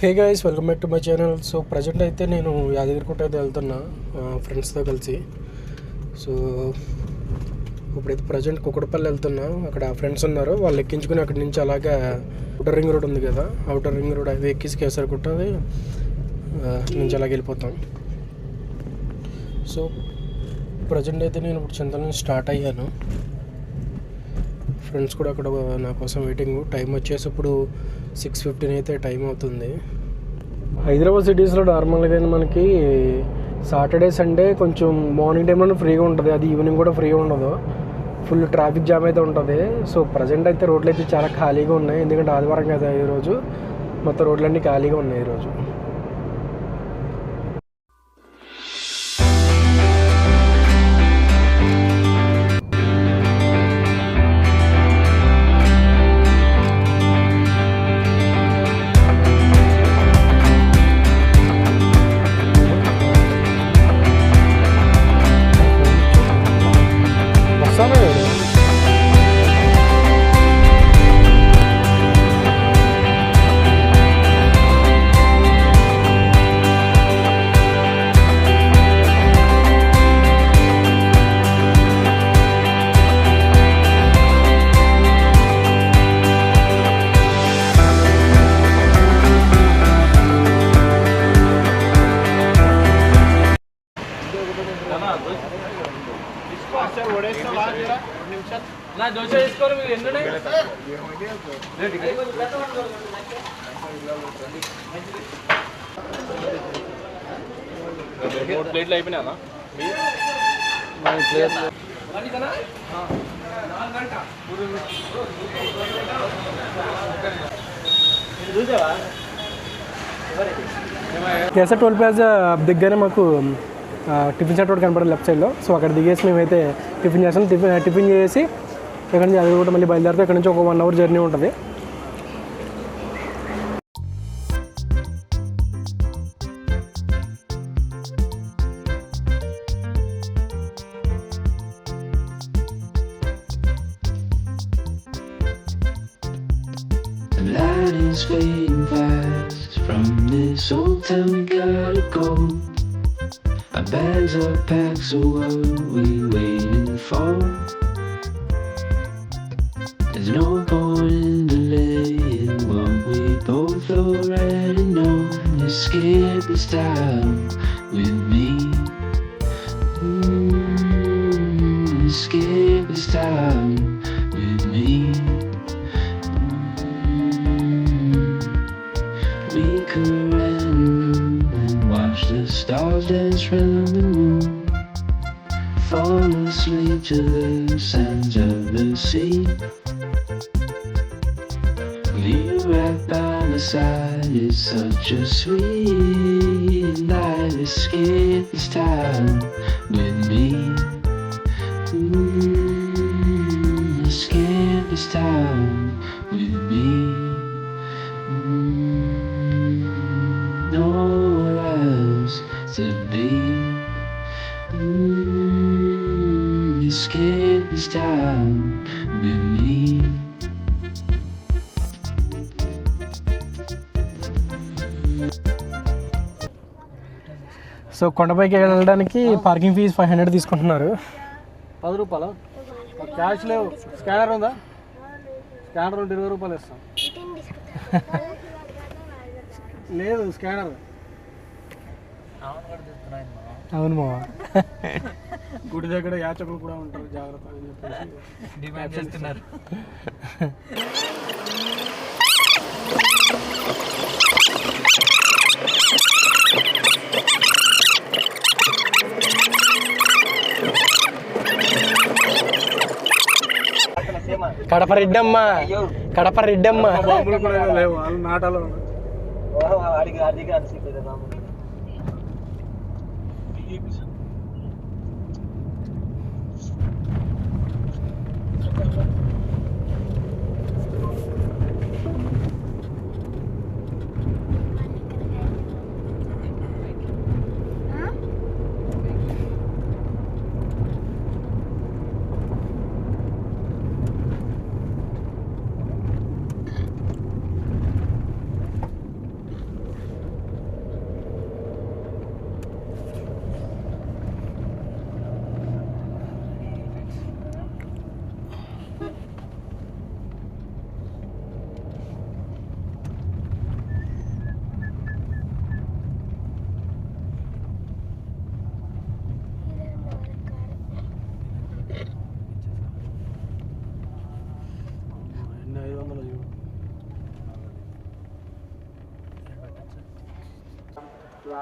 Hey guys, welcome back to my channel. So present అయితే నేను యాదగిరిగుట్ట అయితే వెళ్తున్నా ఫ్రెండ్స్తో కలిసి. సో ఇప్పుడైతే ప్రజెంట్ కుక్కడపల్లి వెళ్తున్నా. అక్కడ ఫ్రెండ్స్ ఉన్నారు, వాళ్ళు ఎక్కించుకుని అక్కడి నుంచి అలాగా అవుటర్ రింగ్ రోడ్ ఉంది కదా, అవుటర్ రింగ్ రోడ్ అవి ఎక్కిసి కేసరగుట్ట నుంచి అలాగ వెళ్ళిపోతాం. సో ప్రజెంట్ అయితే నేను ఇప్పుడు చింతల నుంచి స్టార్ట్ అయ్యాను. ఫ్రెండ్స్ కూడా అక్కడ నా కోసం వెయిటింగ్. టైం వచ్చేసి ఇప్పుడు 6:15 అయితే టైం అవుతుంది. హైదరాబాద్ సిటీస్లో నార్మల్గా మనకి సాటర్డే సండే కొంచెం మార్నింగ్ టైంలో ఫ్రీగా ఉంటుంది, అది ఈవినింగ్ కూడా ఫ్రీగా ఉండదు. ఫుల్ ట్రాఫిక్ జామ్ అయితే ఉంటుంది. సో ప్రజెంట్ అయితే రోడ్లు అయితే చాలా ఖాళీగా ఉన్నాయి, ఎందుకంటే ఆదివారం కదా ఈరోజు. మొత్తం రోడ్లన్నీ ఖాళీగా ఉన్నాయి ఈరోజు. దోశ తీసుకోరు మీరు. ఎన్ని 3 ప్లేట్లు అయిపోయినా? కేసర్ టోల్ ప్లాజా దగ్గర మాకు టిఫిన్ సెంటర్ కనపడదు లెఫ్ట్ సైడ్లో. సో అక్కడ దిగేసి మేమైతే టిఫిన్ చేస్తాం. టిఫిన్ చేసి ఇక్కడ నుంచి అది కూడా మళ్ళీ బయలుదేరితే ఇక్కడ నుంచి ఒక 1 అవర్ జర్నీ ఉంటుంది. Our bags are packed, so what are we waiting for? There's no point in delaying what we both already know. Escape this time with me. Escape this time with me. We could the stars dance round the moon, fall asleep to the sounds of the sea. You right by my side, it's such a sweet life. Escape this time with me. Escape this time with me. To be escape this time with me. So కొండపైకి వెళ్ళడానికి parking fee 500 తీసుకుంటున్నారు. 10 రూపాయలు cash లేవు. Scanner ఉందా? Scanner ఉంటే 20 రూపాయలు ఇస్తాం. లేదు స్కానర్. అవును మావా. గుడి దగ్గర యాచకులు కూడా ఉంటారు, జాగ్రత్త అని చెప్పేసి డిమాండ్ చేస్తున్నారు. కడప రెడ్డమ్మ, కడప రెడ్డమ్మ. బాంబులు కూడా లేవు, వాళ్ళు నాటాలో. సో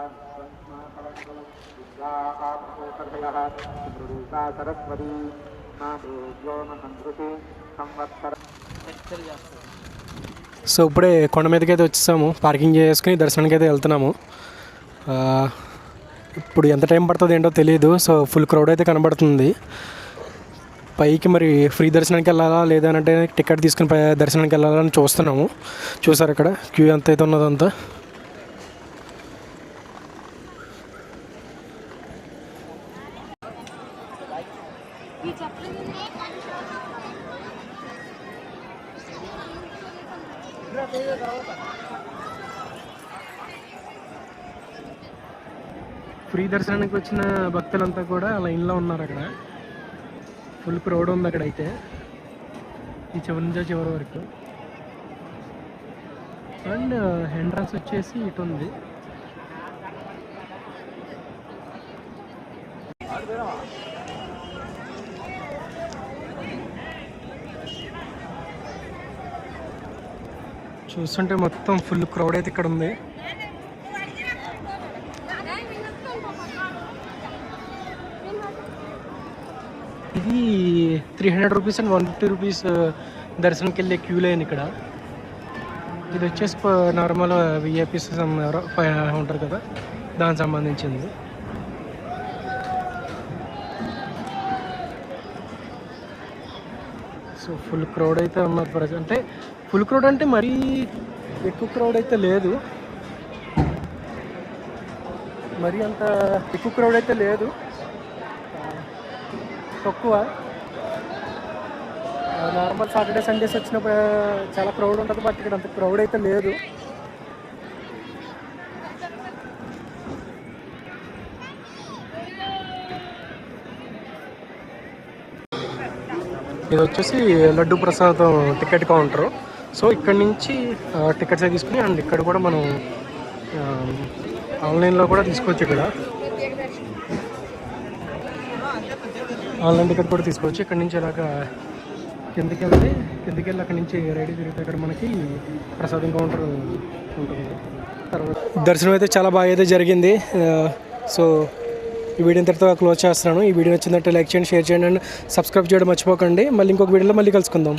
ఇప్పుడే కొండ మీదకి అయితే వచ్చేసాము, పార్కింగ్ చేసుకుని దర్శనానికి అయితే వెళ్తున్నాము. ఇప్పుడు ఎంత టైం పడుతుంది ఏంటో తెలియదు. సో ఫుల్ క్రౌడ్ అయితే కనబడుతుంది. పైకి మరి ఫ్రీ దర్శనానికి వెళ్ళాలా లేదా అంటే టికెట్ తీసుకుని దర్శనానికి వెళ్ళాలని చూస్తున్నాము. చూసారు ఇక్కడ క్యూ ఎంత అయితే ఉన్నదంతా. ఫ్రీ దర్శనానికి వచ్చిన భక్తులంతా కూడా లైన్లో ఉన్నారు. అక్కడ ఫుల్ క్రౌడ్ ఉంది అక్కడైతే, ఈ చివరి నుంచి చివరి వరకు. అండ్ ఎంట్రన్స్ వచ్చేసి ఇటు ఉంది. చూస్తుంటే మొత్తం ఫుల్ క్రౌడ్ అయితే ఇక్కడ ఉంది. ఇది 300 రూపీస్ అండ్ 150 రూపీస్ దర్శనంకి వెళ్ళే క్యూ లైన్ ఇక్కడ. ఇది వచ్చేసి నార్మల్ విఐపీస్ ఉంటారు కదా, దానికి సంబంధించింది. సో ఫుల్ క్రౌడ్ అయితే ఉన్నది ప్రజెంట్. అంటే ఫుల్ క్రౌడ్ అంటే మరీ ఎక్కువ క్రౌడ్ అయితే లేదు, మరీ అంత ఎక్కువ క్రౌడ్ అయితే లేదు, తక్కువ. నార్మల్ సాటర్డే సండేస్ వచ్చినప్పుడు చాలా క్రౌడ్ ఉంటుంది, బట్ ఇక్కడ అంత క్రౌడ్ అయితే లేదు. ఇది వచ్చేసి లడ్డు ప్రసాదం టికెట్ కౌంటరు. సో ఇక్కడ నుంచి టికెట్స్ తీసుకుని అండ్ ఇక్కడ కూడా మనం ఆన్లైన్లో కూడా తీసుకోవచ్చు. ఇక్కడ ఆన్లైన్ టికెట్ కూడా తీసుకోవచ్చు. ఇక్కడ నుంచి ఇలాగ కిందకి వెళ్ళి అక్కడి నుంచి రైడ్ తిరిగితే ఇక్కడ మనకి ప్రసాదం కౌంటర్ ఉంటుంది. తర్వాత దర్శనం అయితే చాలా బాగా అయితే జరిగింది. సో ఈ వీడియో ఇంతటితో క్లోజ్ చేస్తున్నాను. ఈ వీడియో నచ్చిందంటే లైక్ చేయండి, షేర్ చేయండి అండ్ సబ్స్క్రైబ్ చేయడం మర్చిపోకండి. మళ్ళీ ఇంకొక వీడియోలో మళ్ళీ కలుసుకుందాం.